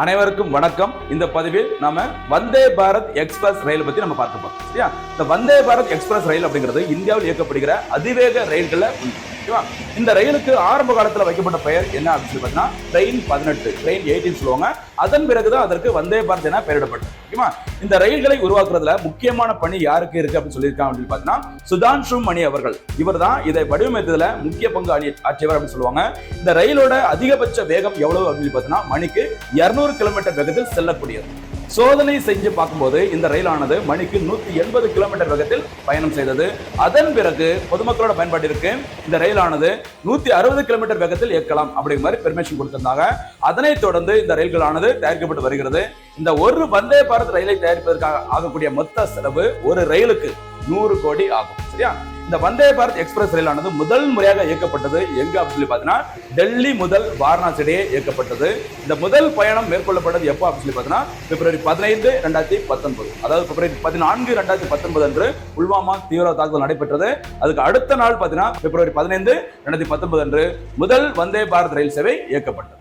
அனைவருக்கும் வணக்கம். இந்த பதிவில் நாம வந்தே பாரத் எக்ஸ்பிரஸ் ரயில் பத்தி நம்ம பார்க்க போறோம். சரியா? இந்த வந்தே பாரத் எக்ஸ்பிரஸ் ரயில் அப்படிங்கிறது இந்தியாவில் இயக்கப்படுகிற அதிவேக ரயில்கள்ல இந்த ரயிலுக்கு ஆரம்ப காலத்துல வைக்கப்பட்ட பெயர் என்ன அப்படின்னு பார்த்தீங்கன்னா ட்ரெயின் 18, ட்ரெயின் 18 சொல்லுவாங்க. அதன் பிறகுதான் அதற்கு வந்தே பாரத் என பெயரிடப்பட்டது. இந்த ரயில்களை உருவாக்குறதுல முக்கியமான பணி யாருக்கு இருக்கு அப்படின்னு சொல்லியிருக்காங்க அப்படின்னு பார்த்தீங்கன்னா சுதான்ஷு மணி அவர்கள். இவர் தான் இதை வடிவமைத்ததுல முக்கிய பங்கு ஆற்றியவர் அப்படின்னு சொல்லுவாங்க. இந்த ரயிலோட அதிகபட்ச வேகம் எவ்வளவு அப்படின்னு பார்த்தீங்கன்னா மணிக்கு 200 கிலோமீட்டர் வேகத்தில் செல்லக்கூடியது. சோதனை செஞ்சு பார்க்கும்போது இந்த ரயிலானது மணிக்கு 180 கிலோமீட்டர் வேகத்தில் பயணம் செய்தது. அதன் பிறகு பொதுமக்களோட பயன்பாட்டிற்கு இந்த ரயிலானது 160 கிலோமீட்டர் வேகத்தில் இயக்கலாம் அப்படிங்கிற மாதிரி பெர்மிஷன் கொடுத்திருந்தாங்க. அதனைத் தொடர்ந்து இந்த ரயில்களானது தயாரிக்கப்பட்டு வருகிறது. இந்த ஒரு வந்தே பாரத் ரயிலை தயாரிப்பதற்காக ஆகக்கூடிய மொத்த செலவு ஒரு ரயிலுக்கு 100 கோடி ஆகும். சரியா? இந்த வந்தே பாரத் எக்ஸ்பிரஸ் ரயிலானது முதல் முறையாக இயக்கப்பட்டது எங்க அப்படின்னு சொல்லி பார்த்தீங்கன்னா டெல்லி முதல் வாரணாசி இடையே இயக்கப்பட்டது. இந்த முதல் பயணம் மேற்கொள்ளப்பட்டது எப்போ அப்படின்னு சொல்லி பார்த்தீங்கன்னா பிப்ரவரி 15, 2019, அதாவது பிப்ரவரி 14, 2019 அன்று புல்வாமா தீவிர தாக்குதல் நடைபெற்றது. அதுக்கு அடுத்த நாள் பார்த்தீங்கன்னா பிப்ரவரி 15, 2019 அன்று முதல் வந்தே பாரத் ரயில் சேவை இயக்கப்பட்டது.